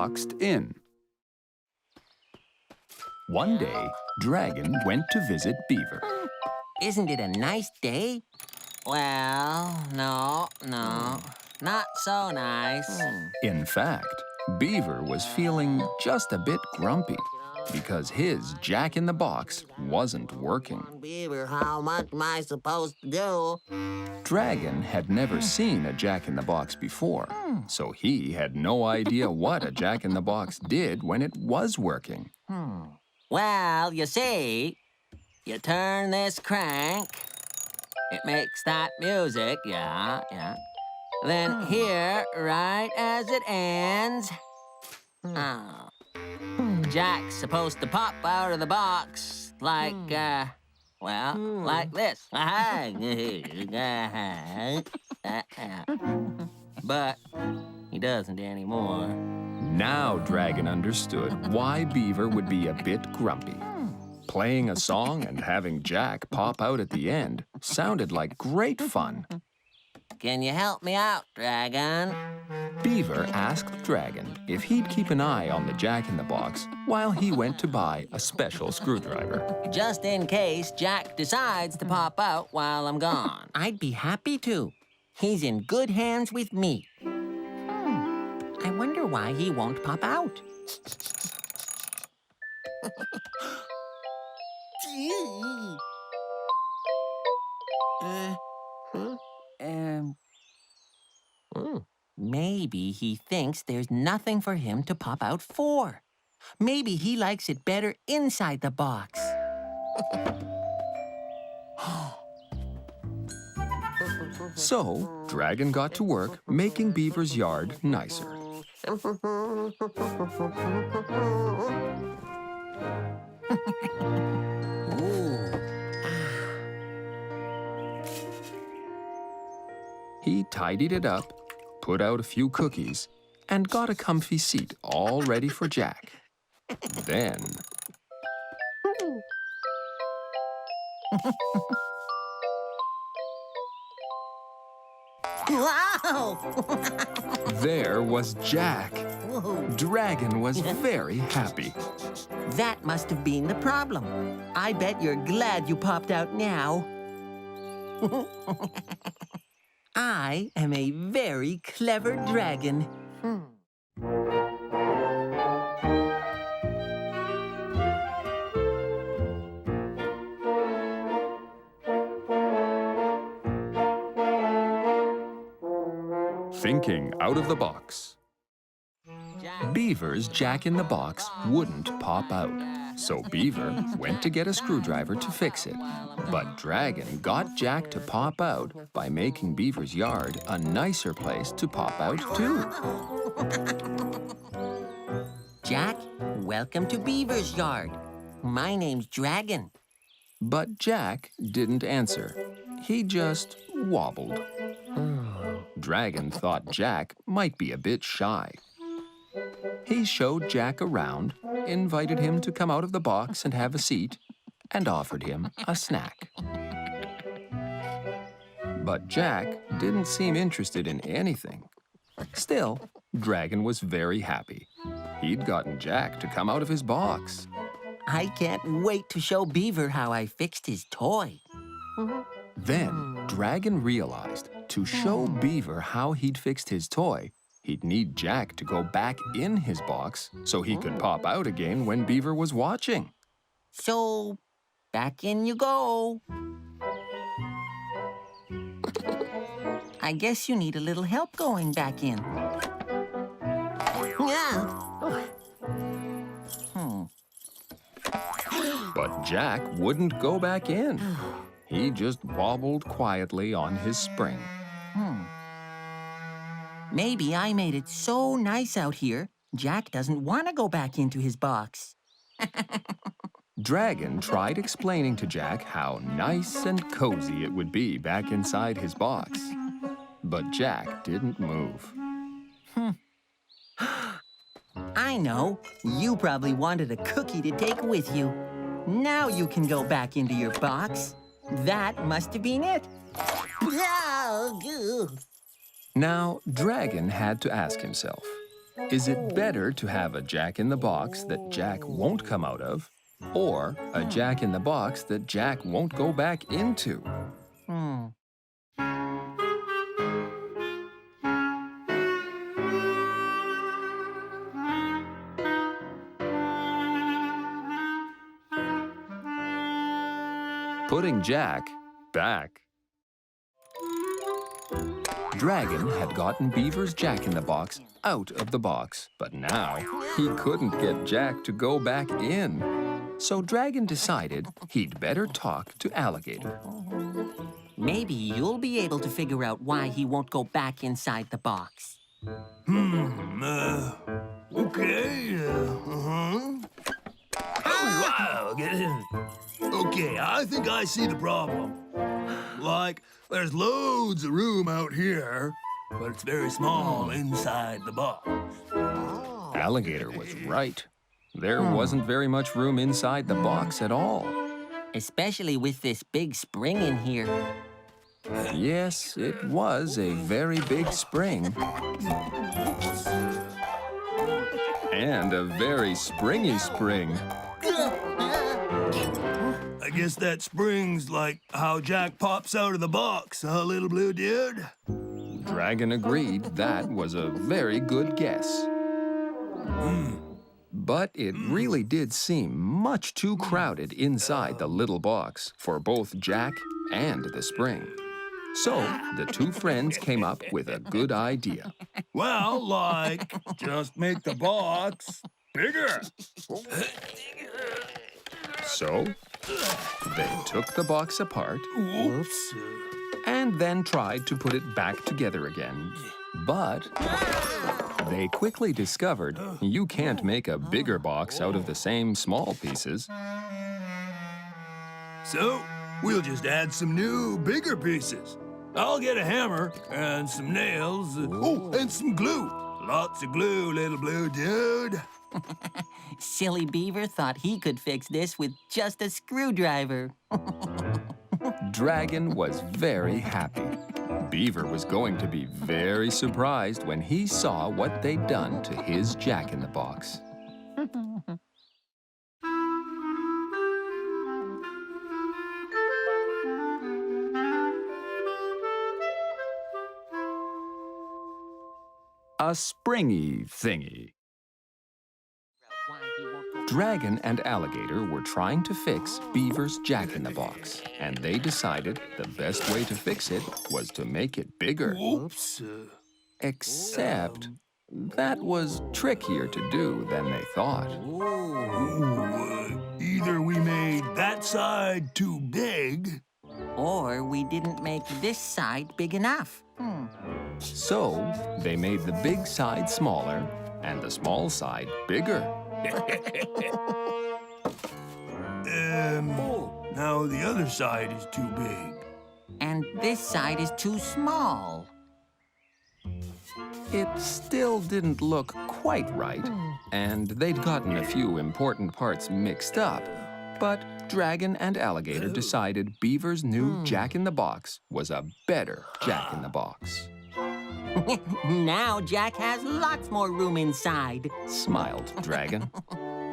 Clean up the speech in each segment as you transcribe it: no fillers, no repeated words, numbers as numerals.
boxed in. One day, Dragon went to visit Beaver. Isn't it a nice day? Well, no, not so nice. In fact, Beaver was feeling just a bit grumpy because his jack-in-the-box wasn't working. Beaver, how much am I supposed to do? Dragon had never seen a jack-in-the-box before, so he had no idea what a jack-in-the-box did when it was working. Well, you see, you turn this crank, it makes that music, yeah. Then here, right as it ends, Jack's supposed to pop out of the box like, like this. But he doesn't anymore. Now Dragon understood why Beaver would be a bit grumpy. Playing a song and having Jack pop out at the end sounded like great fun. Can you help me out, Dragon? Beaver asked Dragon if he'd keep an eye on the jack-in-the-box while he went to buy a special screwdriver. Just in case Jack decides to pop out while I'm gone. I'd be happy to. He's in good hands with me. I wonder why he won't pop out. Maybe he thinks there's nothing for him to pop out for. Maybe he likes it better inside the box. So, Dragon got to work making Beaver's yard nicer. He tidied it up, put out a few cookies, and got a comfy seat all ready for Jack. Then... Wow! there was Jack. Dragon was very happy. That must have been the problem. I bet you're glad you popped out now. I am a very clever dragon. Thinking out of the box. Beaver's jack-in-the-box wouldn't pop out, so Beaver went to get a screwdriver to fix it. But Dragon got Jack to pop out by making Beaver's yard a nicer place to pop out too. Jack, welcome to Beaver's yard. My name's Dragon. But Jack didn't answer. He just wobbled. Dragon thought Jack might be a bit shy. He showed Jack around, invited him to come out of the box and have a seat, and offered him a snack. But Jack didn't seem interested in anything. Still, Dragon was very happy. He'd gotten Jack to come out of his box. I can't wait to show Beaver how I fixed his toy. Then Dragon realized to show Beaver how he'd fixed his toy, he'd need Jack to go back in his box so he could pop out again when Beaver was watching. So, back in you go. I guess you need a little help going back in. But Jack wouldn't go back in. He just wobbled quietly on his spring. Maybe I made it so nice out here, Jack doesn't want to go back into his box. Dragon tried explaining to Jack how nice and cozy it would be back inside his box. But Jack didn't move. I know. You probably wanted a cookie to take with you. Now you can go back into your box. That must have been it. Now, Dragon had to ask himself, Is it better to have a jack-in-the-box that Jack won't come out of, or a jack-in-the-box that Jack won't go back into? Putting Jack back. Dragon had gotten Beaver's jack-in-the-box out of the box, but now he couldn't get Jack to go back in. So Dragon decided he'd better talk to Alligator. Maybe you'll be able to figure out why he won't go back inside the box. Okay, Oh, wow. Okay, I think I see the problem. Like, there's loads of room out here, but it's very small inside the box. Alligator was right. There wasn't very much room inside the box at all. Especially with this big spring in here. Yes, it was a very big spring. And a very springy spring. I guess that spring's like how Jack pops out of the box, huh, little blue dude? Dragon agreed that was a very good guess. But it really did seem much too crowded inside the little box for both Jack and the spring. So the two friends came up with a good idea. Well, like, just make the box bigger. So they took the box apart Whoops. and then tried to put it back together again. But they quickly discovered you can't make a bigger box out of the same small pieces. So, we'll just add some new, bigger pieces. I'll get a hammer and some nails. Oh, and some glue. Lots of glue, little blue dude. Silly Beaver thought he could fix this with just a screwdriver. Dragon was very happy. Beaver was going to be very surprised when he saw what they'd done to his jack-in-the-box. A springy thingy. Dragon and Alligator were trying to fix Beaver's jack-in-the-box, and they decided the best way to fix it was to make it bigger. Whoops. Except that was trickier to do than they thought. Either we made that side too big. Or we didn't make this side big enough. So they made the big side smaller and the small side bigger. Now the other side is too big. And this side is too small. It still didn't look quite right, and they'd gotten a few important parts mixed up. But Dragon and Alligator decided Beaver's new jack-in-the-box was a better jack-in-the-box. Now Jack has lots more room inside. Smiled Dragon.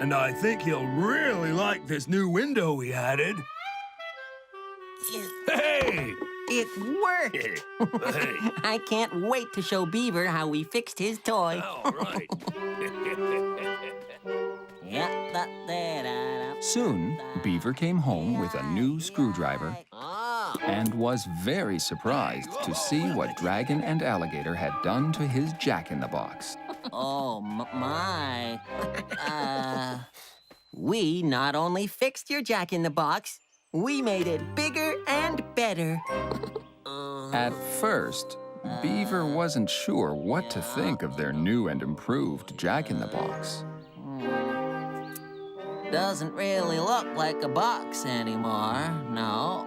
And I think he'll really like this new window we added. Hey! It worked! Hey! I can't wait to show Beaver how we fixed his toy. All right. Soon, Beaver came home with a new screwdriver and was very surprised to see what Dragon and Alligator had done to his jack-in-the-box. Oh, my. We not only fixed your jack-in-the-box, we made it bigger and better. At first, Beaver wasn't sure what to think of their new and improved jack-in-the-box. Doesn't really look like a box anymore, no.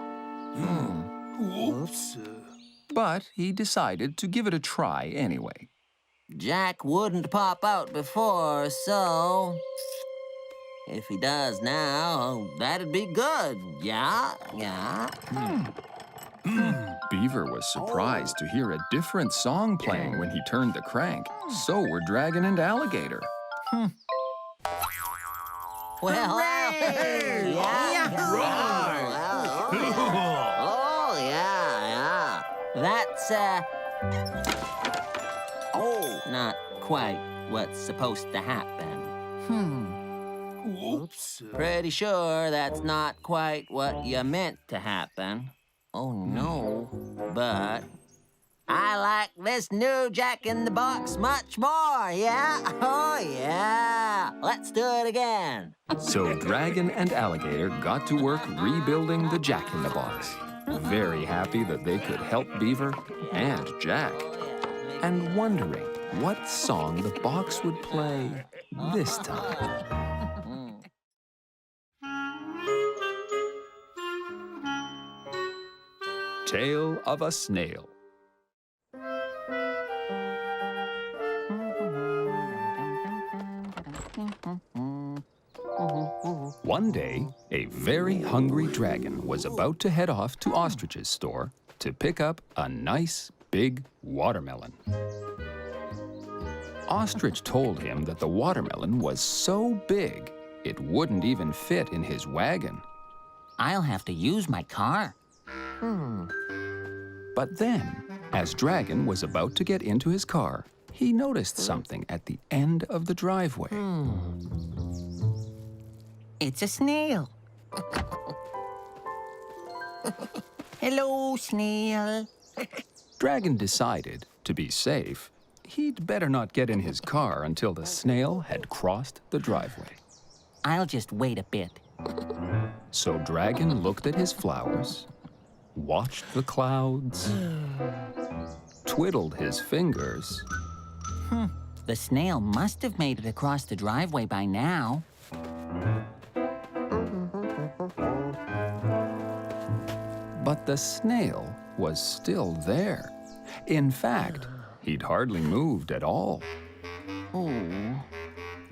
Whoops. But he decided to give it a try anyway. Jack wouldn't pop out before, so... If he does now, that'd be good, yeah? Beaver was surprised to hear a different song playing when he turned the crank. So were Dragon and Alligator. Well, Hooray! Oh, yeah. that's, not quite what's supposed to happen. Whoops. Pretty sure that's not quite what you meant to happen. Oh, no. But I like this new Jack-in-the-Box much more, yeah? Oh, yeah. Let's do it again. So Dragon and Alligator got to work rebuilding the Jack-in-the-Box. Very happy that they could help Beaver and Jack. And wondering what song the box would play this time. Tale of a Snail. One day, a very hungry dragon was about to head off to Ostrich's store to pick up a nice big watermelon. Ostrich told him that the watermelon was so big, it wouldn't even fit in his wagon. I'll have to use my car. But then, as Dragon was about to get into his car, he noticed something at the end of the driveway. It's a snail. Hello, snail. Dragon decided, to be safe, he'd better not get in his car until the snail had crossed the driveway. I'll just wait a bit. So Dragon looked at his flowers, watched the clouds, twiddled his fingers. The snail must have made it across the driveway by now. But the snail was still there. In fact, he'd hardly moved at all.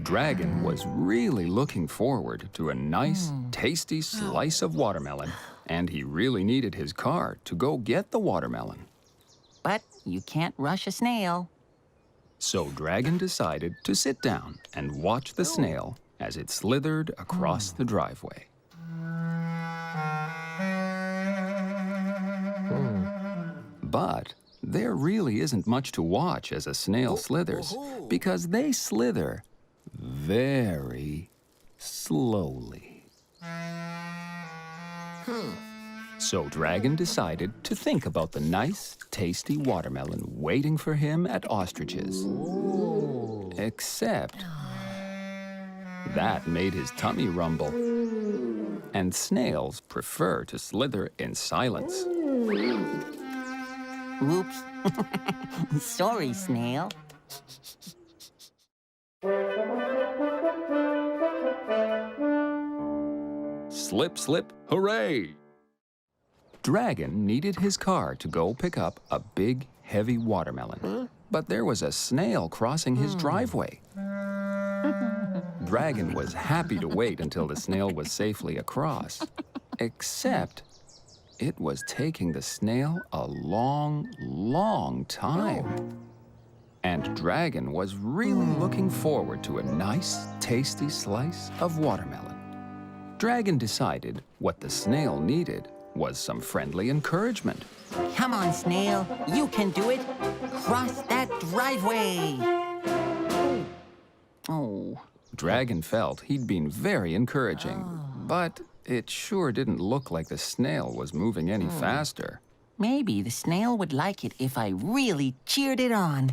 Dragon was really looking forward to a nice, tasty slice of watermelon, and he really needed his car to go get the watermelon. But you can't rush a snail. So Dragon decided to sit down and watch the snail as it slithered across the driveway. But there really isn't much to watch as a snail slithers, because they slither very slowly. So Dragon decided to think about the nice, tasty watermelon waiting for him at Ostrich's. Except that made his tummy rumble. And snails prefer to slither in silence. Oops. Sorry, snail. Slip, slip, hooray! Dragon needed his car to go pick up a big, heavy watermelon. But there was a snail crossing his driveway. Dragon was happy to wait until the snail was safely across. Except it was taking the snail a long, long time. And Dragon was really looking forward to a nice, tasty slice of watermelon. Dragon decided what the snail needed was some friendly encouragement. Come on, snail. You can do it. Cross that driveway. Oh. Dragon felt he'd been very encouraging, but it sure didn't look like the snail was moving any faster. Maybe the snail would like it if I really cheered it on.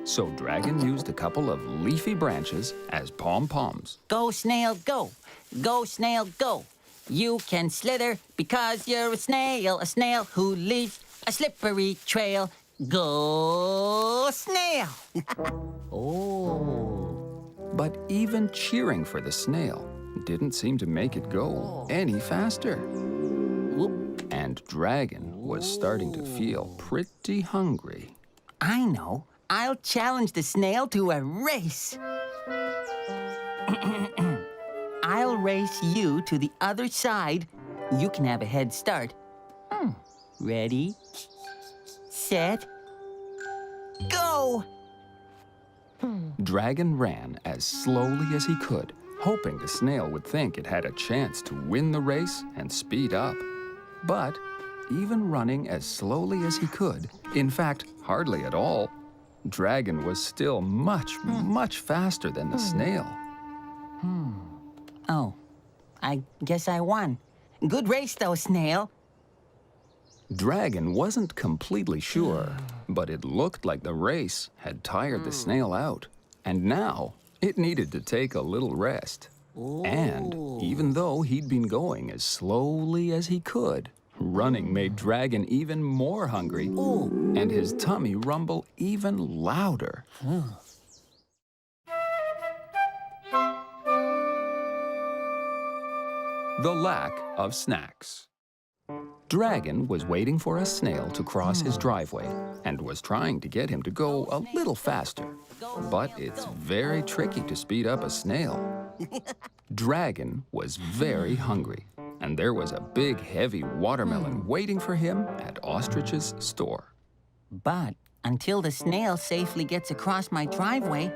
So Dragon used a couple of leafy branches as pom-poms. Go, snail, go. Go, snail, go. You can slither because you're a snail who leaves a slippery trail. Go, snail. But even cheering for the snail didn't seem to make it go any faster. And Dragon was starting to feel pretty hungry. I know. I'll challenge the snail to a race. I'll race you to the other side. You can have a head start. Ready, set, go! Dragon ran as slowly as he could, hoping the snail would think it had a chance to win the race and speed up. But even running as slowly as he could, in fact, hardly at all, Dragon was still much, much faster than the snail. Oh, I guess I won. Good race, though, Snail. Dragon wasn't completely sure, but it looked like the race had tired the snail out, and now it needed to take a little rest. And even though he'd been going as slowly as he could, running made Dragon even more hungry, and his tummy rumble even louder. The lack of snacks. Dragon was waiting for a snail to cross his driveway and was trying to get him to go a little faster. But it's very tricky to speed up a snail. Dragon was very hungry, and there was a big, heavy watermelon waiting for him at Ostrich's store. But until the snail safely gets across my driveway,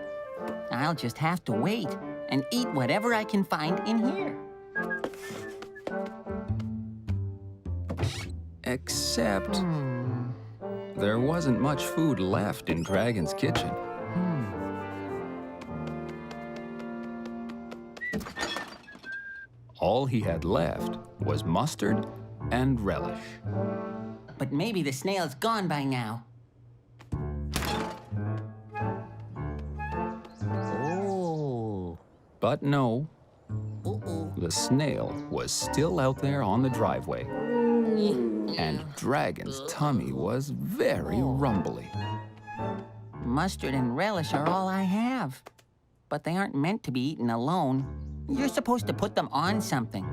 I'll just have to wait and eat whatever I can find in here. Except there wasn't much food left in Dragon's kitchen. All he had left was mustard and relish. But maybe the snail's gone by now. Oh. But no, the snail was still out there on the driveway. And Dragon's tummy was very rumbly. Mustard and relish are all I have. But they aren't meant to be eaten alone. You're supposed to put them on something.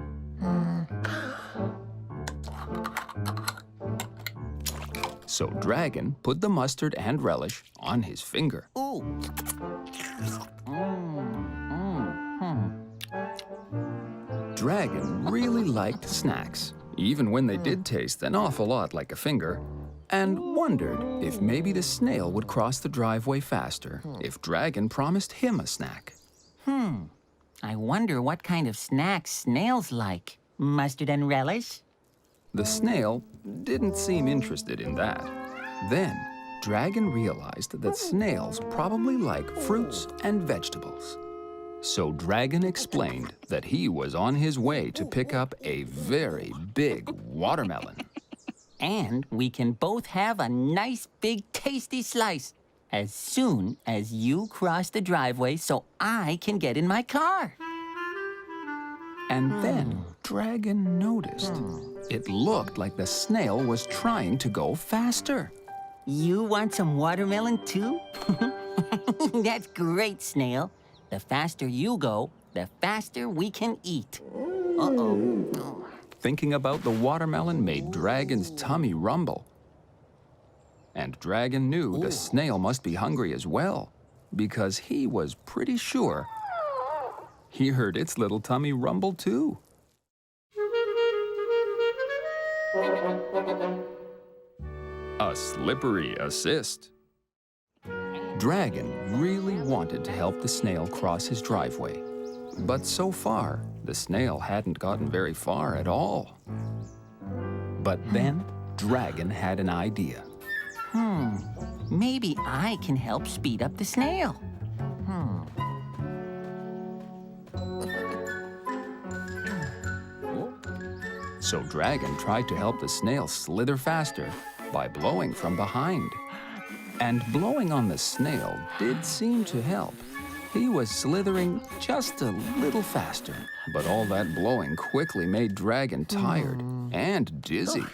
So Dragon put the mustard and relish on his finger. Ooh. Dragon really liked snacks, even when they did taste an awful lot like a finger, and wondered if maybe the snail would cross the driveway faster if Dragon promised him a snack. I wonder what kind of snacks snails like. Mustard and relish? The snail didn't seem interested in that. Then, Dragon realized that snails probably like fruits and vegetables. So Dragon explained that he was on his way to pick up a very big watermelon. And we can both have a nice, big, tasty slice as soon as you cross the driveway so I can get in my car. And then Dragon noticed it looked like the snail was trying to go faster. You want some watermelon too? That's great, Snail. The faster you go, the faster we can eat. Uh-oh. Thinking about the watermelon made Dragon's tummy rumble. And Dragon knew the snail must be hungry as well, because he was pretty sure he heard its little tummy rumble too. A slippery assist. Dragon really wanted to help the snail cross his driveway, but so far, the snail hadn't gotten very far at all. But then, Dragon had an idea. Maybe I can help speed up the snail. So Dragon tried to help the snail slither faster by blowing from behind. And blowing on the snail did seem to help. He was slithering just a little faster, but all that blowing quickly made Dragon tired and dizzy.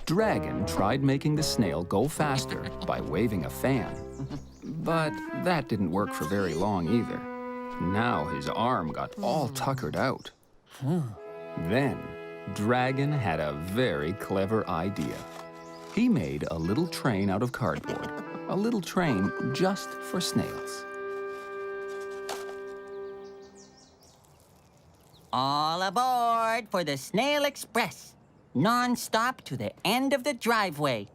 Dragon tried making the snail go faster by waving a fan, but that didn't work for very long either. Now his arm got all tuckered out. Then Dragon had a very clever idea. He made a little train out of cardboard, a little train just for snails. All aboard for the Snail Express. non-stop to the end of the driveway.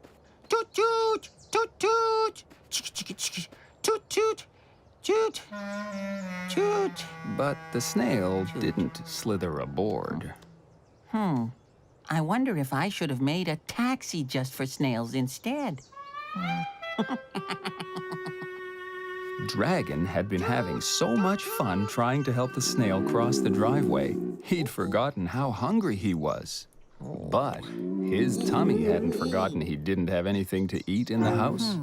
Toot toot, toot toot, toot toot, toot, toot. But the snail didn't slither aboard. I wonder if I should have made a taxi just for snails instead. Dragon had been having so much fun trying to help the snail cross the driveway, he'd forgotten how hungry he was. But his tummy hadn't forgotten he didn't have anything to eat in the house.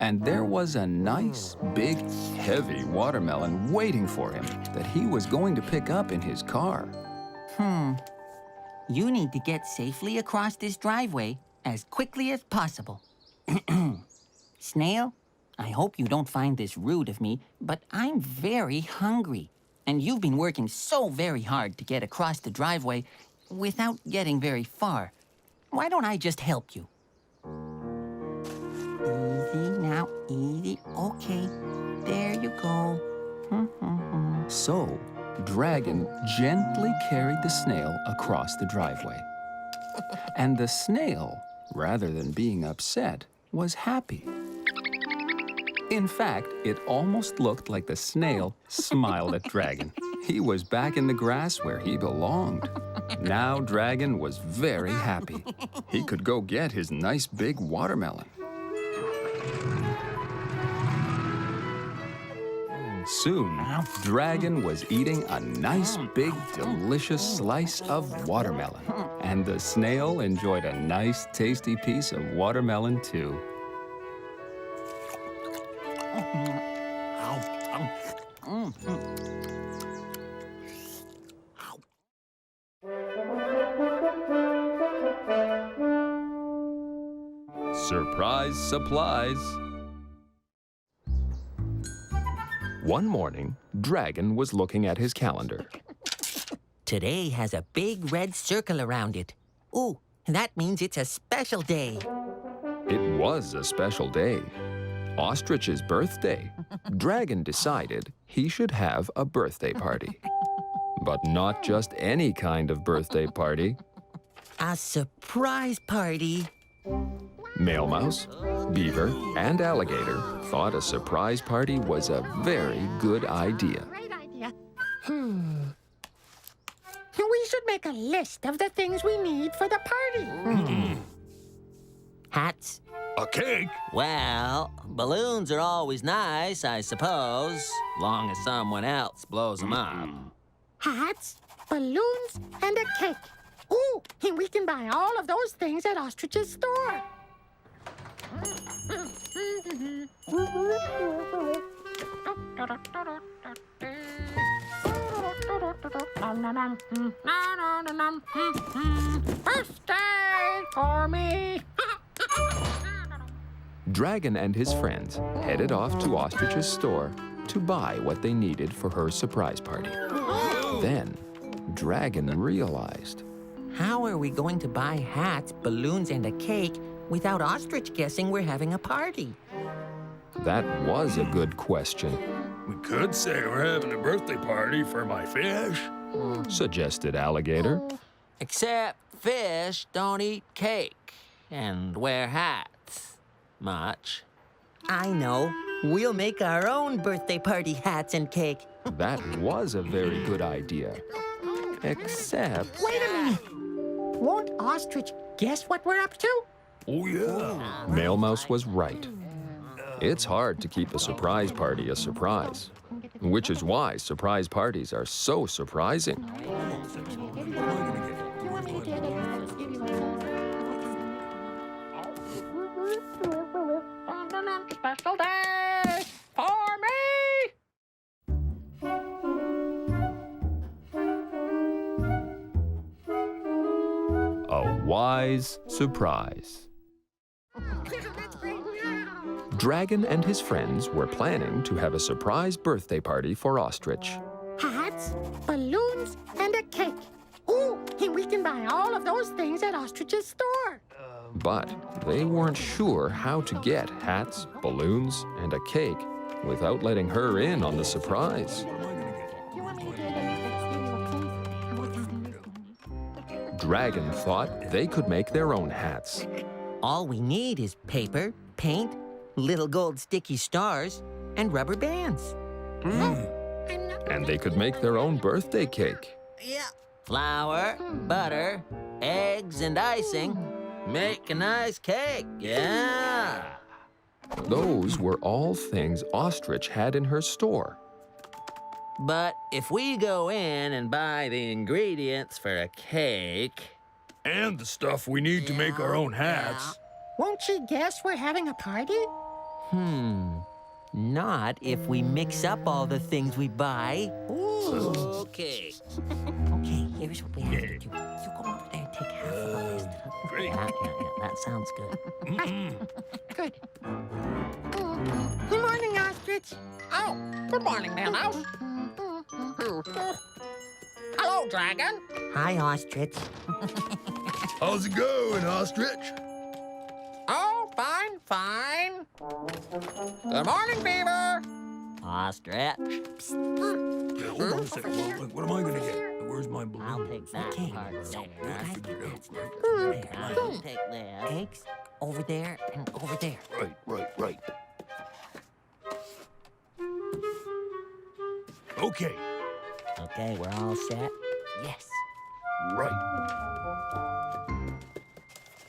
And there was a nice, big, heavy watermelon waiting for him that he was going to pick up in his car. You need to get safely across this driveway as quickly as possible. Snail, I hope you don't find this rude of me, but I'm very hungry. And you've been working so very hard to get across the driveway without getting very far. Why don't I just help you? Easy now, easy. Okay, there you go. So, Dragon gently carried the snail across the driveway. And the snail, rather than being upset, was happy. In fact, it almost looked like the snail smiled at Dragon. He was back in the grass where he belonged. Now Dragon was very happy. He could go get his nice big watermelon. Soon, Dragon was eating a nice big delicious slice of watermelon. And the snail enjoyed a nice tasty piece of watermelon too. Surprise supplies. One morning, Dragon was looking at his calendar. Today has a big red circle around it. Ooh, that means it's a special day. It was a special day. Ostrich's birthday. Dragon decided he should have a birthday party. But not just any kind of birthday party. A surprise party. Male mouse, beaver, and alligator thought a surprise party was a very good idea. Great idea. We should make a list of the things we need for the party. Hats. A cake? Well, balloons are always nice, I suppose, long as someone else blows them up. Hats, balloons, and a cake. Ooh, and we can buy all of those things at Ostrich's store. Birthday for me. Dragon and his friends headed off to Ostrich's store to buy what they needed for her surprise party. Then, Dragon realized. How are we going to buy hats, balloons, and a cake without Ostrich guessing we're having a party? That was a good question, We could say we're having a birthday party for my fish. suggested Alligator. Except fish don't eat cake and wear hats much. I know. We'll make our own birthday party hats and cake. That was a very good idea. Except, Wait a minute. Won't Ostrich guess what we're up to? Oh, yeah. Male Mouse was right. It's hard to keep a surprise party a surprise, which is why surprise parties are so surprising. Special day for me. A wise surprise. That's great. Dragon and his friends were planning to have a surprise birthday party for Ostrich. Hats, balloons, and a cake. Ooh, and we can buy all of those things at Ostrich's store. But they weren't sure how to get hats, balloons, and a cake without letting her in on the surprise. Dragon thought they could make their own hats. All we need is paper, paint, little gold sticky stars, and rubber bands. And they could make their own birthday cake. Yeah. Flour, butter, eggs, and icing. Make a nice cake. Yeah. Those were all things Ostrich had in her store. But if we go in and buy the ingredients for a cake... And the stuff we need to make our own hats. Won't she guess we're having a party? Not if we mix up all the things we buy. Okay. Okay, here's what we have to do. You go over there and take half of the list. Great. Yeah, that sounds good. Good. Good morning, Ostrich. Oh, good morning, Mouse. Hello, Dragon. Hi, Ostrich. How's it going, Ostrich? Oh, fine, fine. Good morning, Beaver. Ostrich. Yeah, hold on a second. What am I gonna get? Where's my balloon? I'll take that Okay, part so there. I'll take that. Eggs over there and over there. Right. Okay, Okay, we're all set. Yes. right.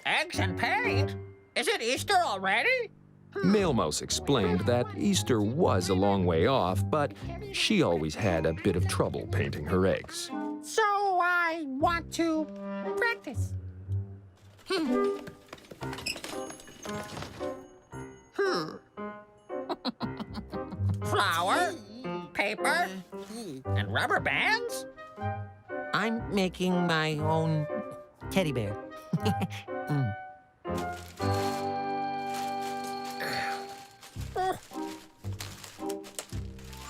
Eggs and paint? Is it Easter already? Mailmouse explained that Easter was a long way off, but she always had a bit of trouble painting her eggs. So I want to practice. Flour, paper, and rubber bands? I'm making my own teddy bear.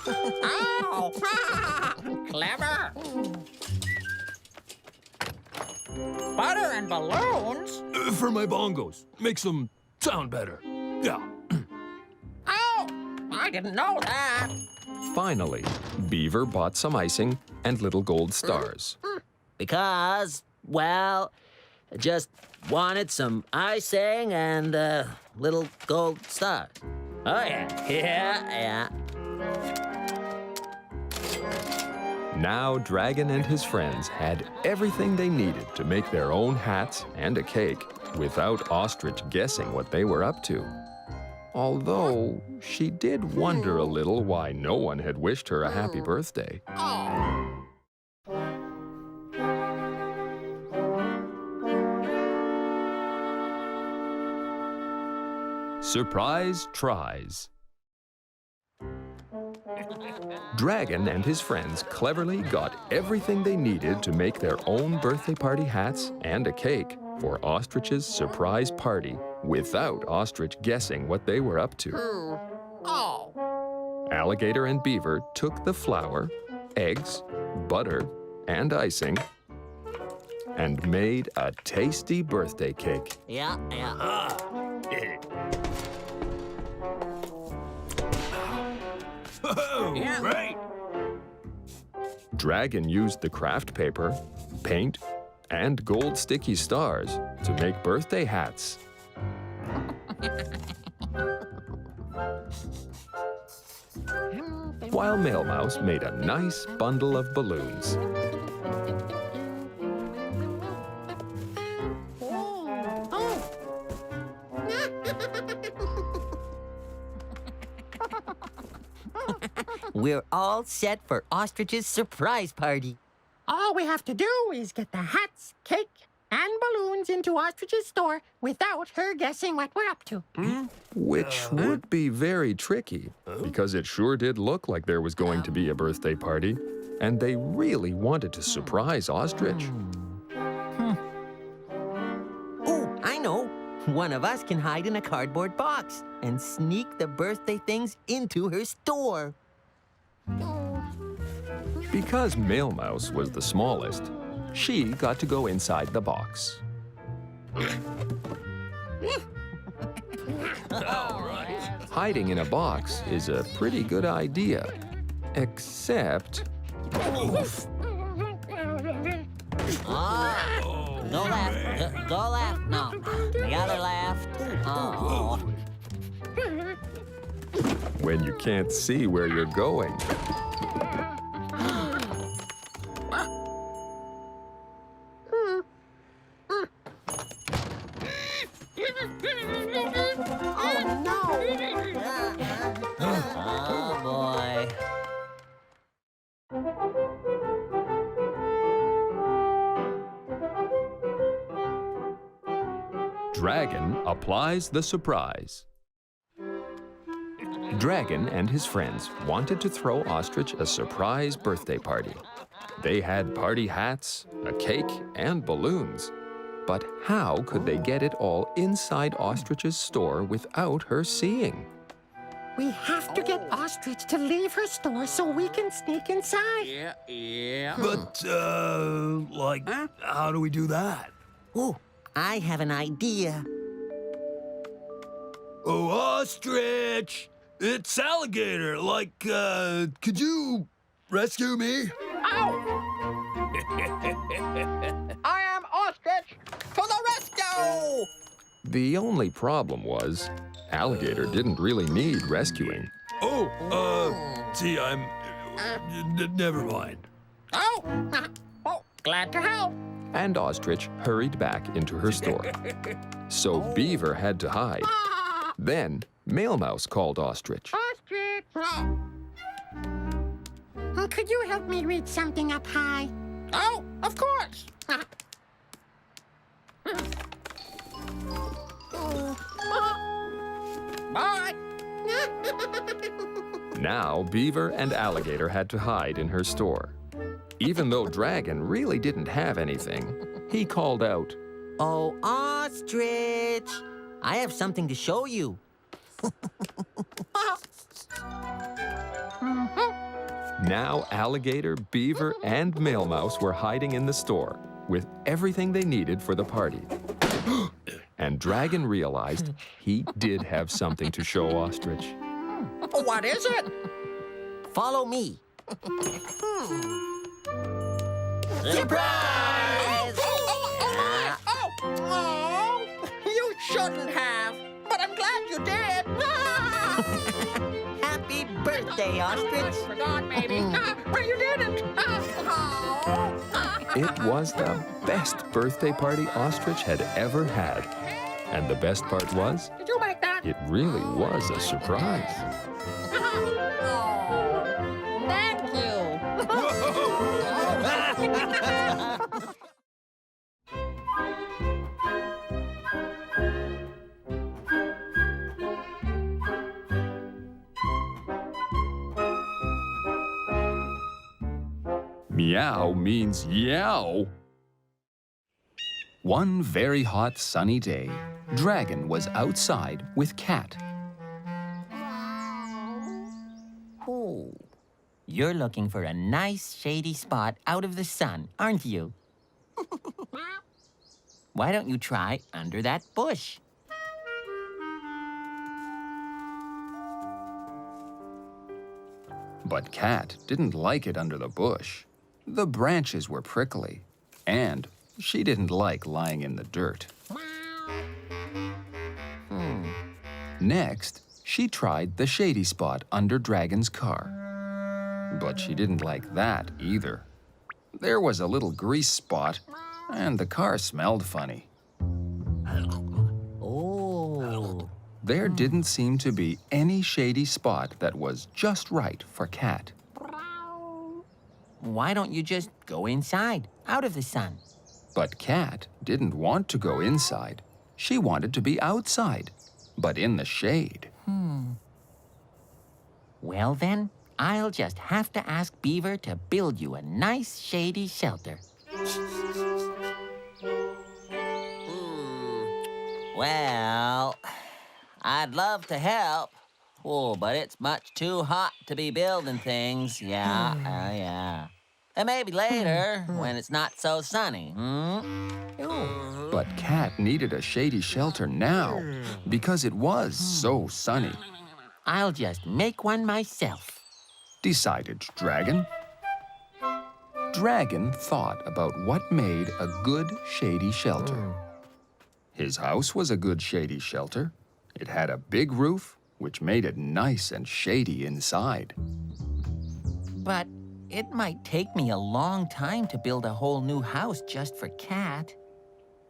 Oh, clever. Butter and balloons? For my bongos. Makes them sound better. Yeah. Oh, I didn't know that. Finally, Beaver bought some icing and little gold stars. Because, well, I just wanted some icing and little gold stars. Oh, yeah. Now Dragon and his friends had everything they needed to make their own hats and a cake without Ostrich guessing what they were up to. Although she did wonder a little why no one had wished her a happy birthday. Surprise tries. Dragon and his friends cleverly got everything they needed to make their own birthday party hats and a cake for Ostrich's surprise party without Ostrich guessing what they were up to. Oh, Alligator and Beaver took the flour, eggs, butter, and icing and made a tasty birthday cake. Yeah. Oh, Yeah. right. Dragon used the craft paper, paint, and gold sticky stars to make birthday hats. While Mailmouse made a nice bundle of balloons. We're all set for Ostrich's surprise party. All we have to do is get the hats, cake, and balloons into Ostrich's store without her guessing what we're up to. Which would be very tricky, because it sure did look like there was going to be a birthday party, and they really wanted to surprise Ostrich. Oh, I know. One of us can hide in a cardboard box and sneak the birthday things into her store. Because Mailmouse was the smallest, she got to go inside the box. Hiding in a box is a pretty good idea, except Go left. No, the other left. Oh. When you can't see where you're going. Oh, boy. Dragon applies the surprise. Dragon and his friends wanted to throw Ostrich a surprise birthday party. They had party hats, a cake, and balloons. But how could they get it all inside Ostrich's store without her seeing? We have to get Ostrich to leave her store so we can sneak inside. But, how do we do that? Oh, I have an idea. Oh, Ostrich! It's Alligator. Could you rescue me? I am Ostrich to the rescue! The only problem was, Alligator didn't really need rescuing. See, never mind. Oh, glad to help. And Ostrich hurried back into her store. So Beaver had to hide. Then, Mail Mouse called Ostrich. Ostrich! Could you help me read something up high? Oh, of course. Bye. Now, Beaver and Alligator had to hide in her store. Even though Dragon really didn't have anything, he called out, Oh, Ostrich! I have something to show you. Now Alligator, Beaver, and Mail Mouse were hiding in the store with everything they needed for the party. And Dragon realized he did have something to show Ostrich. What is it? Follow me. Surprise! Oh, you shouldn't have, but I'm glad you did. Happy birthday, Ostrich. Forgot, maybe. But you didn't. It was the best birthday party Ostrich had ever had. And the best part was, Did you make that? it really was a surprise. Thank you. Meow means yow. One very hot sunny day, Dragon was outside with Cat. Oh, you're looking for a nice shady spot out of the sun, aren't you? Why don't you try under that bush? But Cat didn't like it under the bush. The branches were prickly, and she didn't like lying in the dirt. Next, she tried the shady spot under Dragon's car. But she didn't like that either. There was a little grease spot, and the car smelled funny. Oh. There didn't seem to be any shady spot that was just right for Cat. Why don't you just go inside, out of the sun? But Cat didn't want to go inside. She wanted to be outside, but in the shade. Well then, I'll just have to ask Beaver to build you a nice shady shelter. Well, I'd love to help. Oh, but it's much too hot to be building things. Yeah, yeah. And maybe later, when it's not so sunny. But Cat needed a shady shelter now because it was so sunny, I'll just make one myself. decided Dragon. Dragon thought about what made a good shady shelter. His house was a good shady shelter. It had a big roof, which made it nice and shady inside. But it might take me a long time to build a whole new house just for Cat.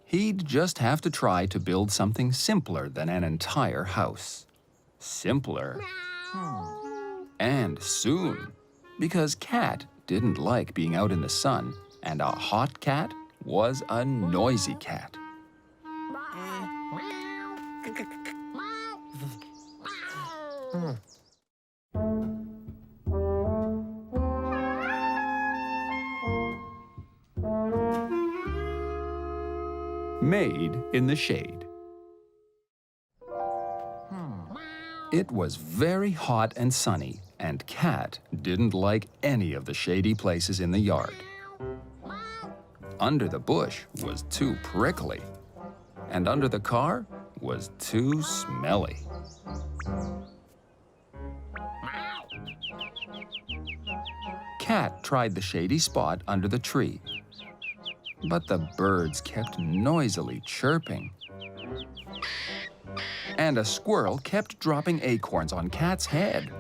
He'd just have to try to build something simpler than an entire house. Simpler. And soon. Because Cat didn't like being out in the sun, and a hot cat was a noisy cat. Made in the shade. It was very hot and sunny, and Cat didn't like any of the shady places in the yard. Under the bush was too prickly, and under the car was too smelly. Cat tried the shady spot under the tree, but the birds kept noisily chirping. And a squirrel kept dropping acorns on Cat's head.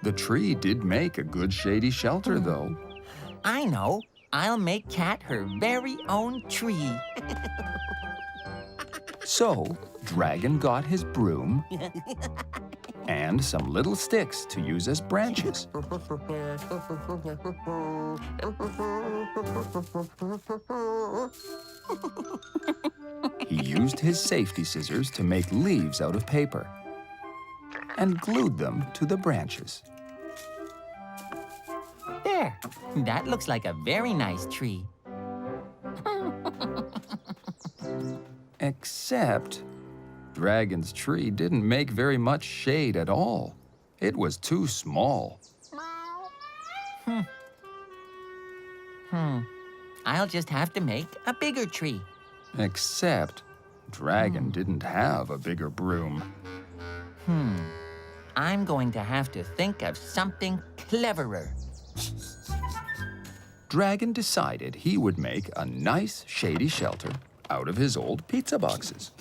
The tree did make a good shady shelter, though. I know. I'll make Cat her very own tree. So, Dragon got his broom and some little sticks to use as branches. He used his safety scissors to make leaves out of paper and glued them to the branches. There. That looks like a very nice tree. Except, Dragon's tree didn't make very much shade at all. It was too small. I'll just have to make a bigger tree. Except, Dragon didn't have a bigger broom. I'm going to have to think of something cleverer. Dragon decided he would make a nice shady shelter out of his old pizza boxes.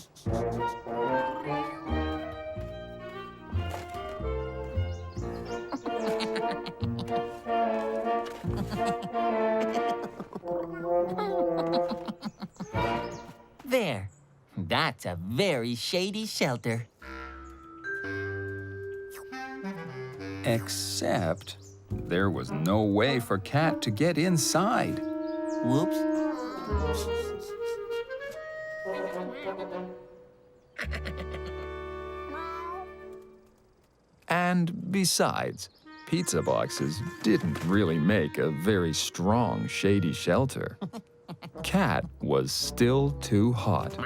There. That's a very shady shelter. Except, there was no way for Cat to get inside. Whoops. And besides, pizza boxes didn't really make a very strong shady shelter. Cat was still too hot,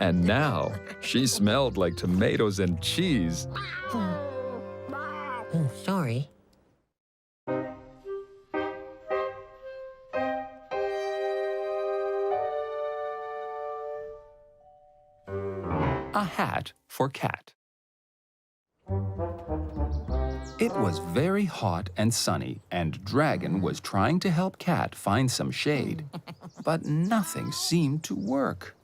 and now she smelled like tomatoes and cheese. Sorry. A hat for Cat. It was very hot and sunny, and Dragon was trying to help Cat find some shade, but nothing seemed to work.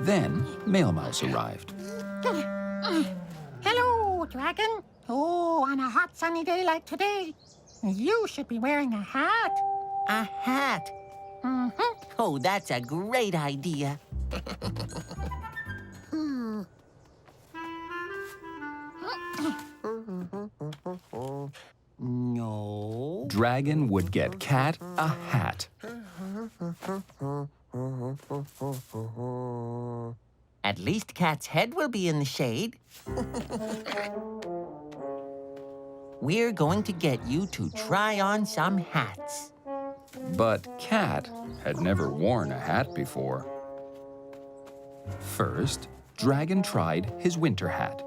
Then Mail Mouse arrived. Hello, Dragon. Oh, on a hot sunny day like today, you should be wearing a hat. A hat. Oh, that's a great idea. No. Dragon would get Cat a hat. At least Cat's head will be in the shade. We're going to get you to try on some hats. But Cat had never worn a hat before. First, Dragon tried his winter hat.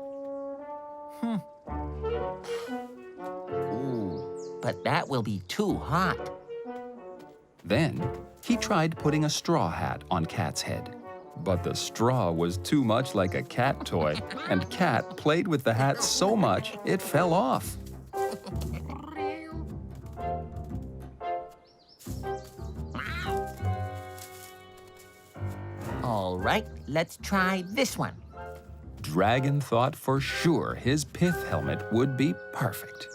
Ooh, but that will be too hot. Then, he tried putting a straw hat on Cat's head. But the straw was too much like a cat toy, and Cat played with the hat so much it fell off. All right, let's try this one. Dragon thought for sure his pith helmet would be perfect.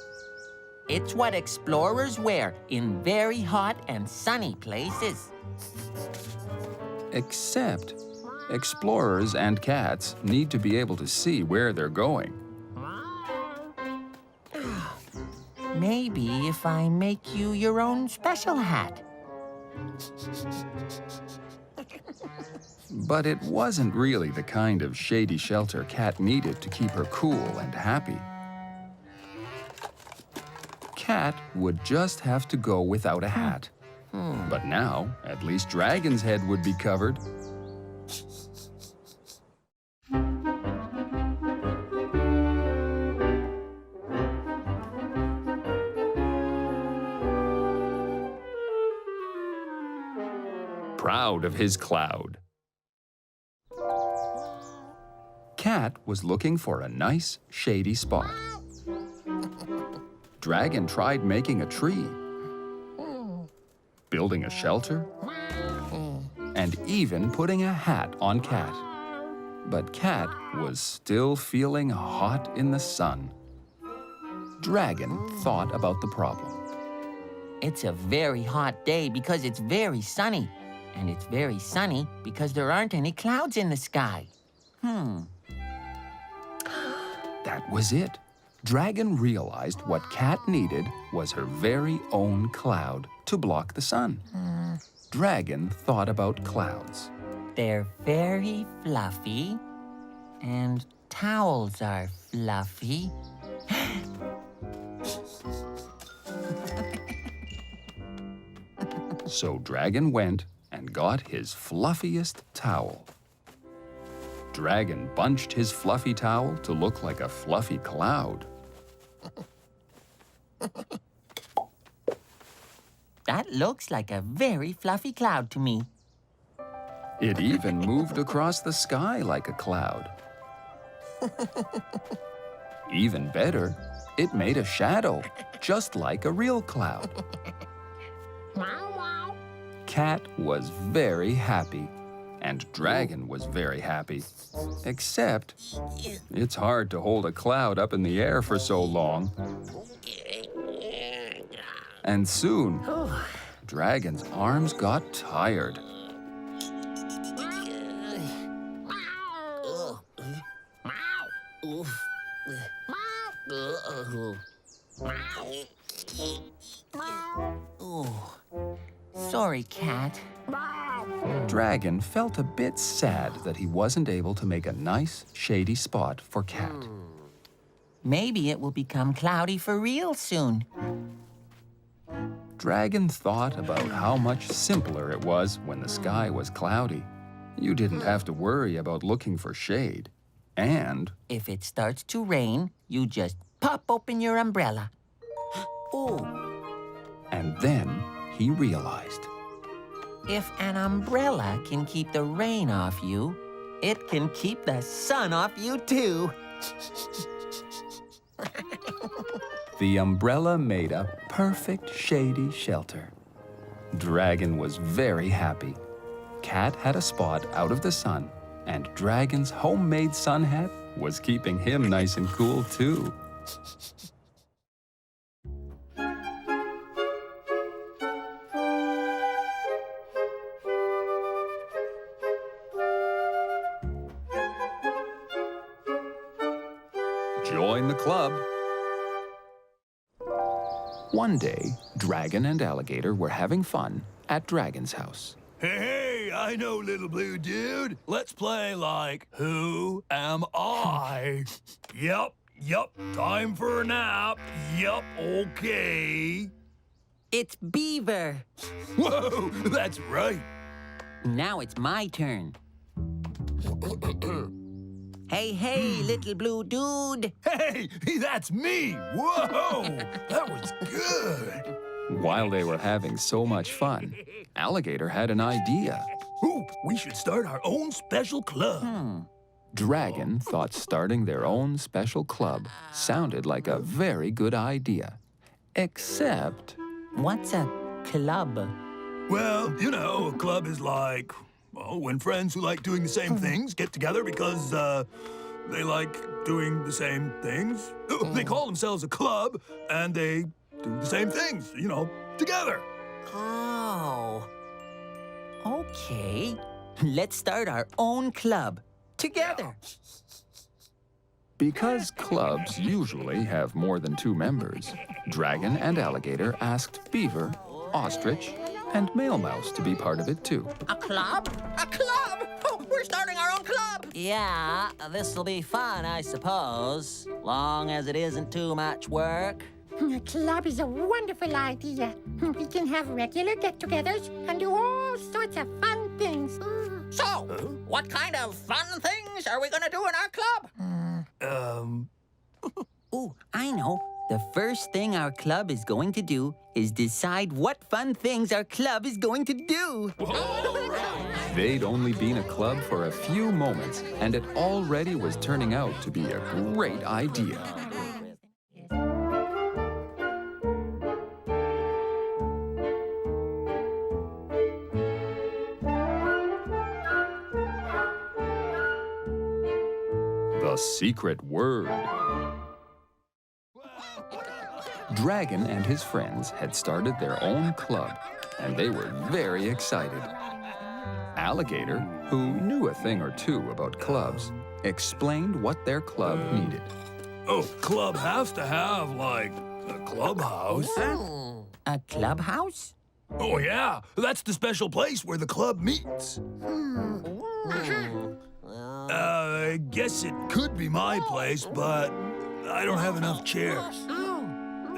It's what explorers wear in very hot and sunny places. Except, explorers and cats need to be able to see where they're going. Maybe if I make you your own special hat. But it wasn't really the kind of shady shelter Cat needed to keep her cool and happy. Cat would just have to go without a hat. But now, at least Dragon's head would be covered. Proud of his cloud. Cat was looking for a nice, shady spot. Dragon tried making a tree, building a shelter, and even putting a hat on Cat. But Cat was still feeling hot in the sun. Dragon thought about the problem. It's a very hot day because it's very sunny. And it's very sunny because there aren't any clouds in the sky. That was it. Dragon realized what Cat needed was her very own cloud to block the sun. Dragon thought about clouds. They're very fluffy, and towels are fluffy. So Dragon went and got his fluffiest towel. Dragon bunched his fluffy towel to look like a fluffy cloud. That looks like a very fluffy cloud to me. It even moved across the sky like a cloud. Even better, it made a shadow, just like a real cloud. Cat was very happy, and Dragon was very happy. Except, it's hard to hold a cloud up in the air for so long. And soon, Dragon's arms got tired. Sorry, Cat. Dragon felt a bit sad that he wasn't able to make a nice, shady spot for Cat. Maybe it will become cloudy for real soon. Dragon thought about how much simpler it was when the sky was cloudy. You didn't have to worry about looking for shade. And If it starts to rain, you just pop open your umbrella. and then he realized. If an umbrella can keep the rain off you, it can keep the sun off you too. The umbrella made a perfect shady shelter. Dragon was very happy. Cat had a spot out of the sun, and Dragon's homemade sun hat was keeping him nice and cool too. Join the club. One day, Dragon and Alligator were having fun at Dragon's house. Hey, I know, little blue dude. Let's play like, who am I? Yep, time for a nap. Yep, okay. It's Beaver. Whoa, that's right. Now it's my turn. Hey, little blue dude. Hey, that's me. Whoa, that was good. While they were having so much fun, Alligator had an idea. Ooh, we should start our own special club. Dragon thought starting their own special club sounded like a very good idea. Except, What's a club? Well, you know, a club is like, Well, when friends who like doing the same things get together because, they like doing the same things. They call themselves a club, and they do the same things, together. Oh. Okay, let's start our own club together. Because clubs usually have more than 2 members, Dragon and Alligator asked Beaver, Ostrich, and Mouse to be part of it too. A club? A club? Oh, we're starting our own club. Yeah, this'll be fun, I suppose. Long as it isn't too much work. A club is a wonderful idea. We can have regular get-togethers and do all sorts of fun things. So, what kind of fun things are we gonna do in our club? Ooh, I know. The first thing our club is going to do is decide what fun things our club is going to do. They'd only been a club for a few moments, and it already was turning out to be a great idea. The secret word. Dragon and his friends had started their own club, and they were very excited. Alligator, who knew a thing or two about clubs, explained what their club needed. Oh, club has to have, like, a clubhouse. A clubhouse? Oh, yeah, that's the special place where the club meets. I guess it could be my place, but I don't have enough chairs.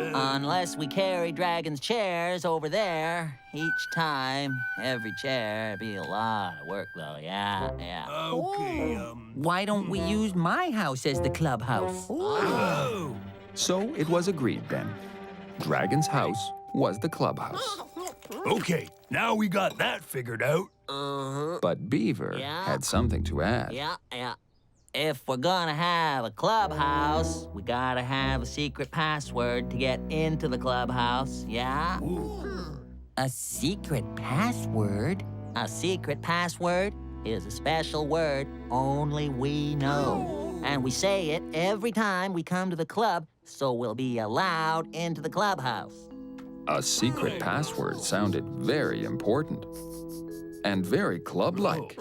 Unless we carry Dragon's chairs over there each time, every chair. It'd be a lot of work, though. Yeah. Okay, Why don't we use my house as the clubhouse? Oh. So it was agreed then. Dragon's house was the clubhouse. Okay, now we got that figured out. But Beaver Yeah. had something to add. Yeah. If we're gonna have a clubhouse, we gotta have a secret password to get into the clubhouse, yeah? A secret password? A secret password is a special word only we know. And we say it every time we come to the club, so we'll be allowed into the clubhouse. A secret password sounded very important and very club-like.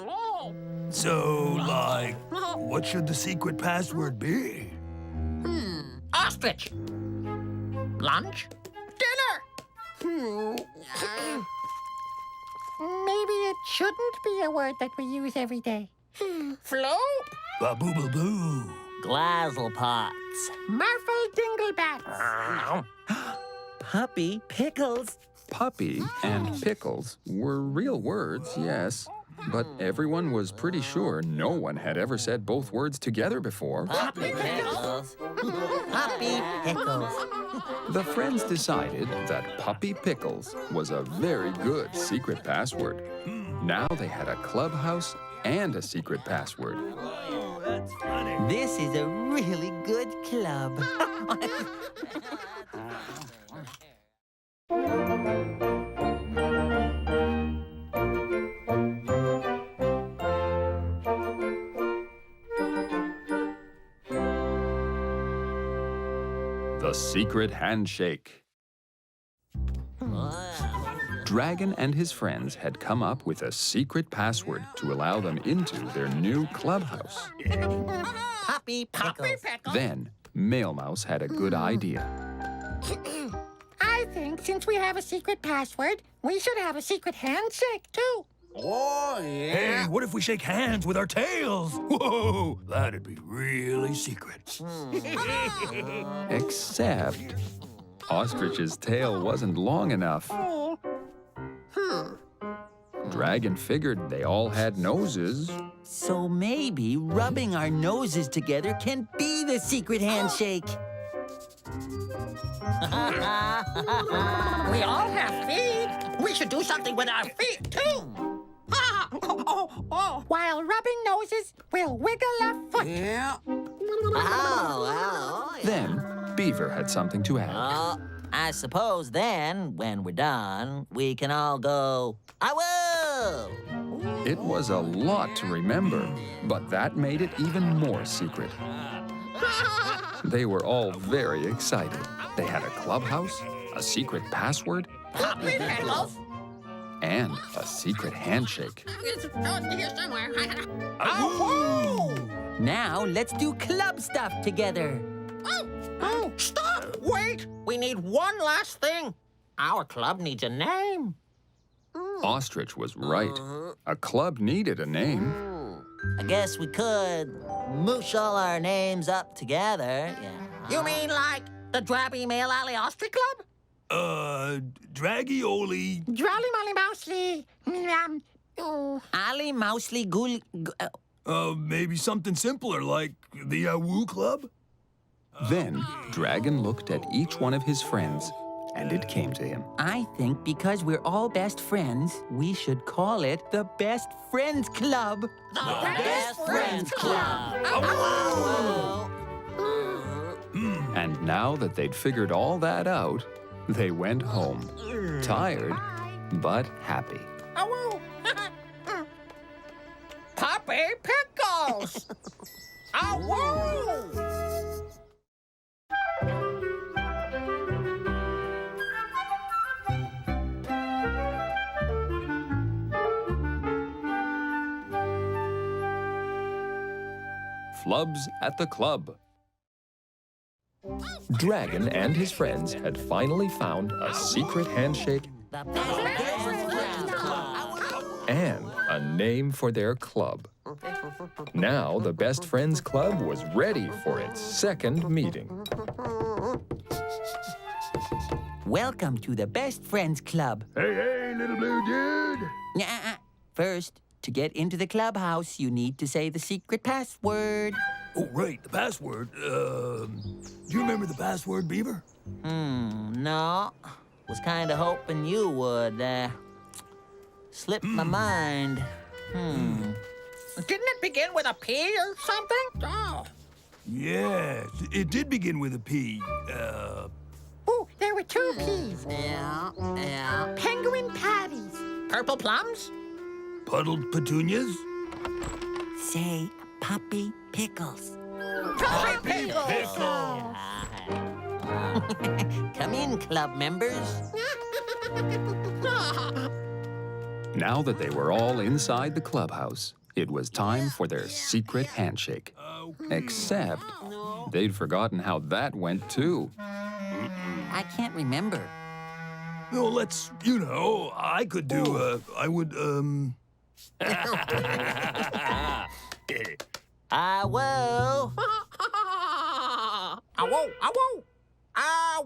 So, like, what should the secret password be? Ostrich. Lunch. Dinner. Maybe it shouldn't be a word that we use every day. Float. Ba-boo-ba-boo. Glazzlepots. Marfle Dinglebats. Puppy pickles. Puppy and pickles were real words, yes, but everyone was pretty sure no one had ever said both words together before. Puppy pickles. Puppy pickles. The friends decided that Puppy Pickles was a very good secret password. Now they had a clubhouse and a secret password. Oh, that's funny. This is a really good club. The secret handshake. Dragon and his friends had come up with a secret password to allow them into their new clubhouse. Puppy pickles. Then, Mouse had a good idea. I think since we have a secret password, we should have a secret handshake, too. Oh, Hey, what if we shake hands with our tails? Whoa, that'd be really secret. Except, Ostrich's tail wasn't long enough. Dragon figured they all had noses. So maybe rubbing our noses together can be the secret handshake. We all have feet. We should do something with our feet, too. While rubbing noses, we'll wiggle a foot. Yeah. Oh, yeah. Then, Beaver had something to add. Oh, I suppose then, when we're done, we can all go, I will! It was a lot to remember, but that made it even more secret. They were all very excited. They had a clubhouse, a secret password, Puppy Pickles. and a secret handshake. It's here somewhere. Now let's do club stuff together. Oh, stop! Wait! We need one last thing. Our club needs a name. Ostrich was right. A club needed a name. I guess we could moosh all our names up together. Yeah. You mean like the Drabby Mail Alley Ostrich Club? Draggy Oli. Jolly Molly Mousely. Ali Mousely Gul... Maybe something simpler like the Woo Club? Then Dragon looked at each one of his friends, and it came to him. I think because we're all best friends, we should call it the Best Friends Club. The Best Friends Club. And now that they'd figured all that out, they went home, tired but happy. Puppy Pickles. Whoa! Flubs at the club. Dragon and his friends had finally found a secret handshake and a name for their club. Now the Best Friends Club was ready for its second meeting. Welcome to the Best Friends Club. Hey, little blue dude. First, to get into the clubhouse, you need to say the secret password. Oh, right, the password. Do you remember the password, Beaver? No. Was kind of hoping you would. Slipped my mind. Didn't it begin with a P or something? Oh. Yes, it did begin with a P. Oh, there were two P's. Yeah. Penguin patties. Purple plums? Puddled petunias? Say Puppy Pickles. Puppy Pickles. Come in, club members. Now that they were all inside the clubhouse, it was time for their secret handshake. Except they'd forgotten how that went too. I can't remember. No, let's, I could do, I would, I will.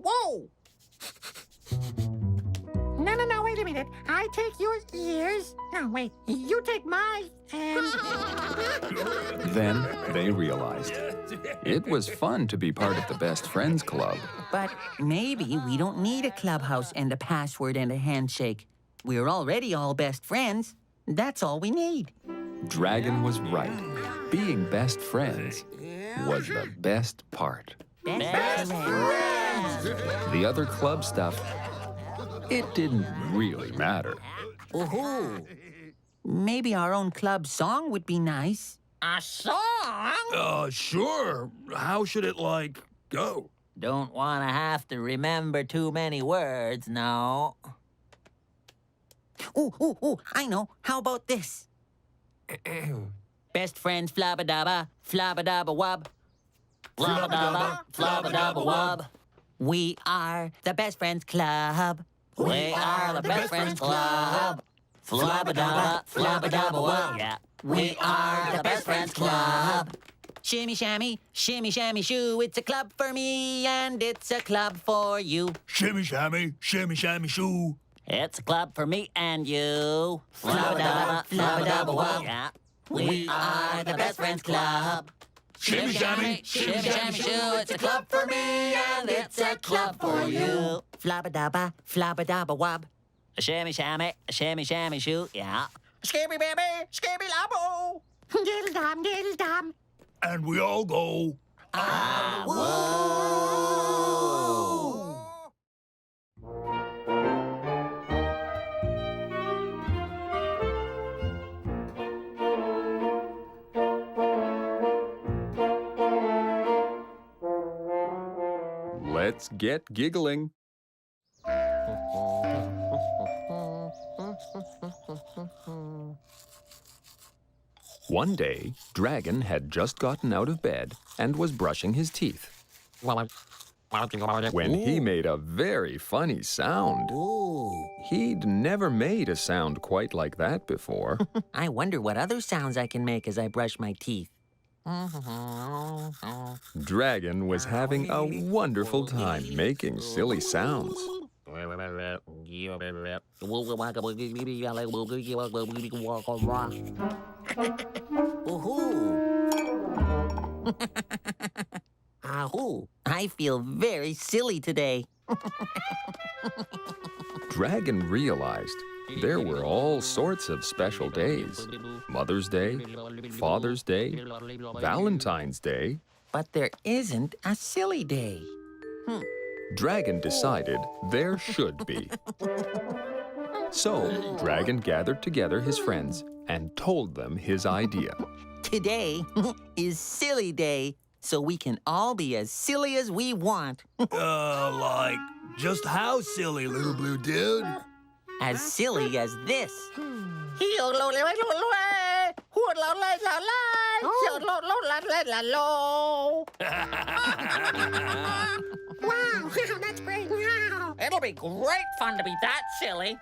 Whoa! No, wait a minute. I take your ears. No, wait, you take my, Then they realized it was fun to be part of the Best Friends Club. But maybe we don't need a clubhouse and a password and a handshake. We're already all best friends. That's all we need. Dragon was right. Being best friends was the best part. Best friends. The other club stuff, it didn't really matter. Woohoo! Maybe our own club song would be nice. A song? Sure. How should it, go? Don't want to have to remember too many words, no. Ooh, I know. How about this? Best friends, flabba-dabba, flabba-dabba-wub. Flabba-dabba-wub. We are the Best Friends Club. We are the Best Friends Club. Flabba-dabba-wub. Yeah. We are the Best Friends Club. Shimmy, shammy, shoo. It's a club for me and it's a club for you. Shimmy, shammy, shoo. It's a club for me and you. Flabba-dabba-wub. Yeah. We are the Best Friends Club. Shimmy, shammy, shoo. It's a club for me and it's a club for you. Flabba-dabba, flabba-dabba-wub. Shimmy, shammy, shoo. Yeah. Skibby baby, skibby labo. diddle-dum. And we all go. Let's get giggling. One day, Dragon had just gotten out of bed and was brushing his teeth when he made a very funny sound. He'd never made a sound quite like that before. I wonder what other sounds I can make as I brush my teeth. Dragon was having a wonderful time making silly sounds. Ahoo! I feel very silly today. Dragon realized there were all sorts of special days. Mother's Day, Father's Day, Valentine's Day. But there isn't a silly day. Dragon decided there should be. So, Dragon gathered together his friends and told them his idea. Today is Silly Day, so we can all be as silly as we want. Like, just how silly, little blue dude? As silly as this. Wow, that's great. Wow. It'll be great fun to be that silly.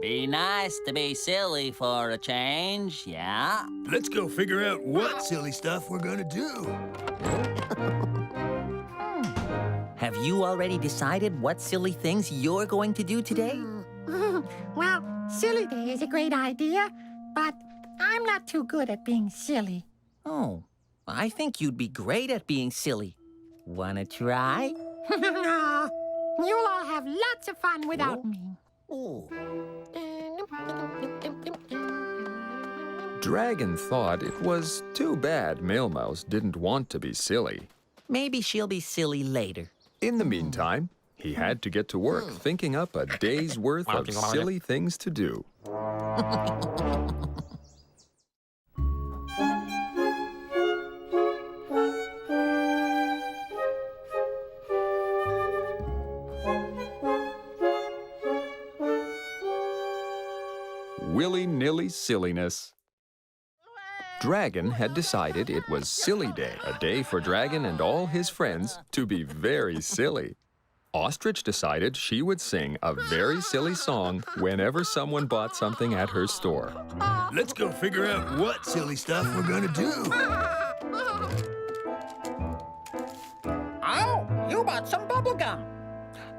Be nice to be silly for a change, yeah? Let's go figure out what silly stuff we're gonna do. Have you already decided what silly things you're going to do today? Well, silly day is a great idea, but I'm not too good at being silly. Oh, I think you'd be great at being silly. Wanna try? No, you'll all have lots of fun without me. Dragon thought it was too bad Mailmouse didn't want to be silly. Maybe she'll be silly later. In the meantime, he had to get to work thinking up a day's worth of silly things to do. Willy-nilly silliness. Dragon had decided it was Silly Day, a day for Dragon and all his friends to be very silly. Ostrich decided she would sing a very silly song whenever someone bought something at her store. Let's go figure out what silly stuff we're gonna do. Oh, you bought some bubble gum.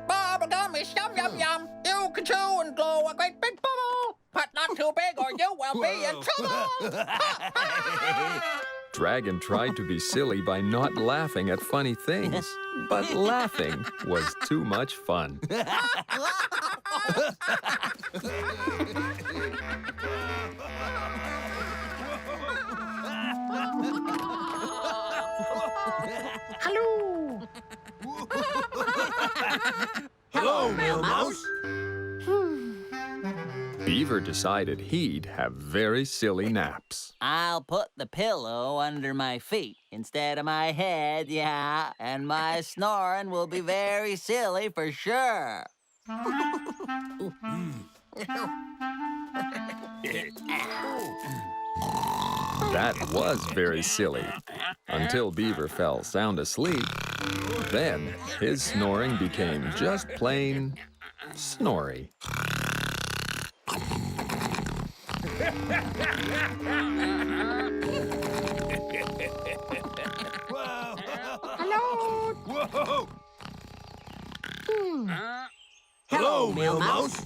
Bubble gum is yum, yum, yum. You can chew and blow a great big bubble, but not too big or you will be in trouble. Dragon tried to be silly by not laughing at funny things, but laughing was too much fun. Hello. Hello, Mailmouse. Beaver decided he'd have very silly naps. I'll put the pillow under my feet instead of my head, yeah, and my snoring will be very silly for sure. That was very silly, until Beaver fell sound asleep. Then his snoring became just plain snory. Hello. Whoa! Hello, Mailmouse.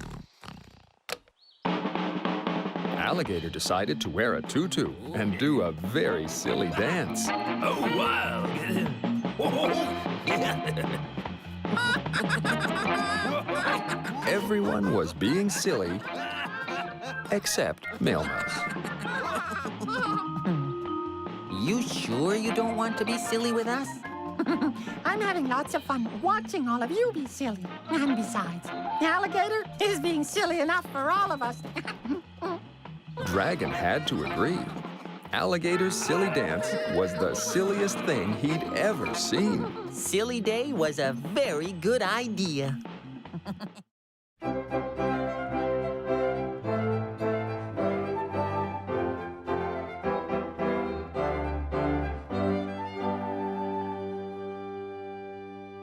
Alligator decided to wear a tutu and do a very silly dance. Oh, wow. Everyone was being silly except Mailmouse. You sure you don't want to be silly with us? I'm having lots of fun watching all of you be silly. And besides, the alligator is being silly enough for all of us. Dragon had to agree. alligator's silly dance was the silliest thing he'd ever seen. Silly day was a very good idea.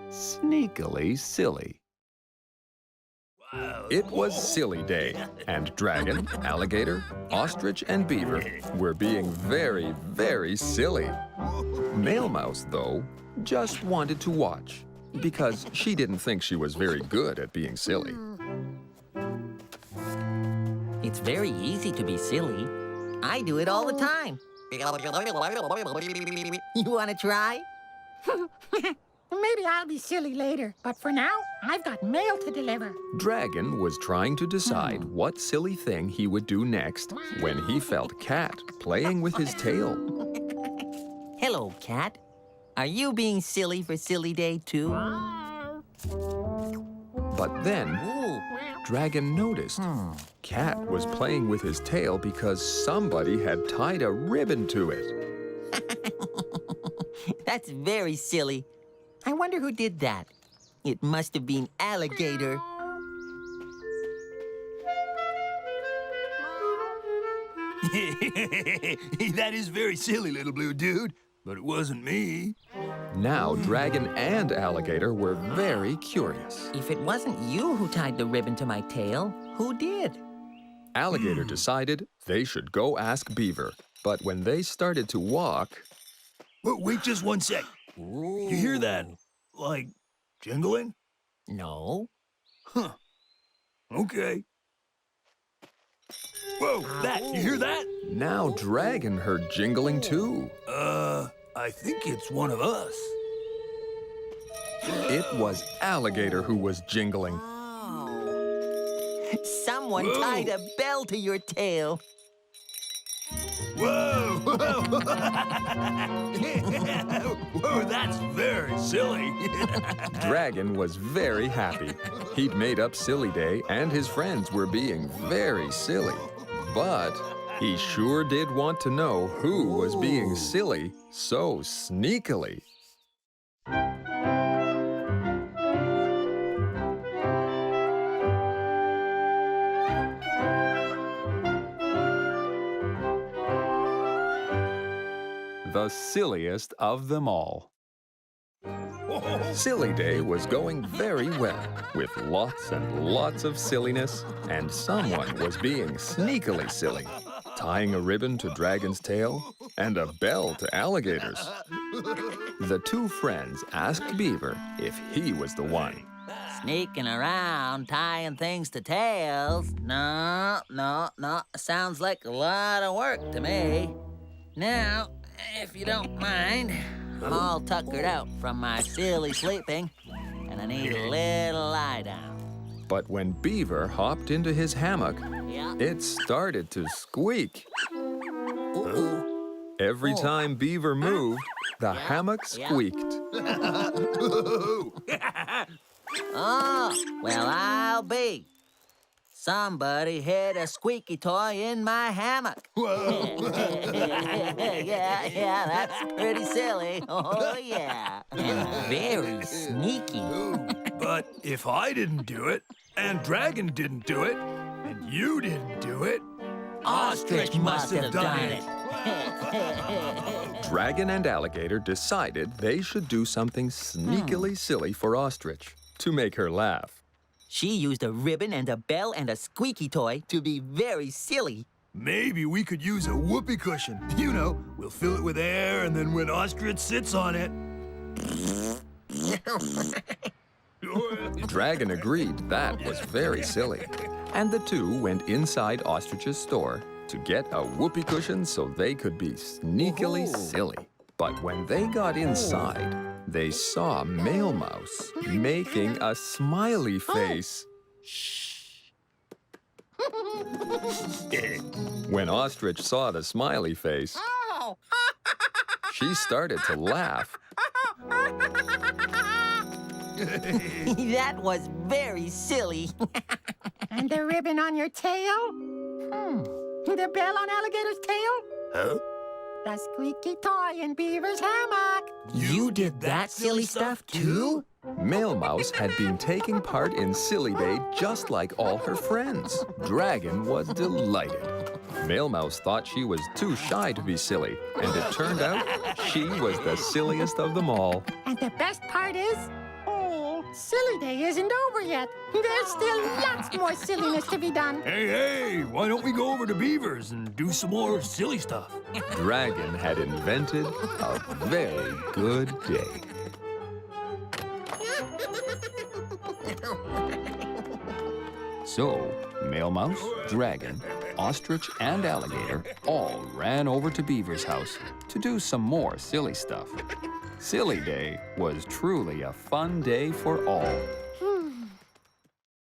Sneakily silly. It was Silly Day, and Dragon, Alligator, Ostrich, and Beaver were being very, very silly. Male Mouse, though, just wanted to watch because she didn't think she was very good at being silly. It's very easy to be silly. I do it all the time. You want to try? Maybe I'll be silly later, but for now, I've got mail to deliver. Dragon was trying to decide what silly thing he would do next when he felt Cat playing with his tail. Hello, Cat. Are you being silly for Silly Day, too? But then, Ooh. Dragon noticed Cat was playing with his tail because somebody had tied a ribbon to it. That's very silly. I wonder who did that. It must have been Alligator. That is very silly, little blue dude, but it wasn't me. Now, Dragon and Alligator were very curious. If it wasn't you who tied the ribbon to my tail, who did? Alligator decided they should go ask Beaver, but when they started to walk, Wait just one sec. You hear that? Like, jingling? No. Huh. Okay. Whoa, you hear that? now Dragon heard jingling too. I think it's one of us. It was Alligator who was jingling. Someone tied a bell to your tail. Whoa! Whoa, that's very silly. Dragon was very happy. He'd made up Silly Day, and his friends were being very silly. But he sure did want to know who was being silly so sneakily. The silliest of them all. Silly Day was going very well, with lots and lots of silliness, and someone was being sneakily silly, tying a ribbon to Dragon's tail and a bell to Alligator's. The two friends asked Beaver if he was the one. Sneaking around, tying things to tails. No. Sounds like a lot of work to me. Now, if you don't mind, I'm all tuckered out from my silly sleeping, and I need a little lie down. But when Beaver hopped into his hammock, Yeah. it started to squeak. Every time Beaver moved, the hammock squeaked. Oh, well, I'll be. Somebody hid a squeaky toy in my hammock. yeah, that's pretty silly. Oh, yeah. And very sneaky. But if I didn't do it, and Dragon didn't do it, and you didn't do it, Ostrich must have done it. Dragon and Alligator decided they should do something sneakily silly for Ostrich to make her laugh. She used a ribbon and a bell and a squeaky toy to be very silly. maybe we could use a whoopee cushion. You know, we'll fill it with air, and then when Ostrich sits on it... Dragon agreed that was very silly. And the two went inside Ostrich's store to get a whoopee cushion so they could be sneakily silly. But when they got inside, they saw Male Mouse making a smiley face. When Ostrich saw the smiley face, she started to laugh. That was very silly. And the ribbon on your tail? The bell on Alligator's tail? Huh? The squeaky toy in Beaver's hammock. You did that silly stuff too? Male Mouse had been taking part in Silly Day just like all her friends. Dragon was delighted. Male Mouse thought she was too shy to be silly, and it turned out she was the silliest of them all. And the best part is, Silly Day isn't over yet. There's still lots more silliness to be done. Hey, why don't we go over to Beaver's and do some more silly stuff? Dragon had invented a very good day. So, Male Mouse, Dragon, Ostrich, and Alligator all ran over to Beaver's house to do some more silly stuff. Silly Day was truly a fun day for all.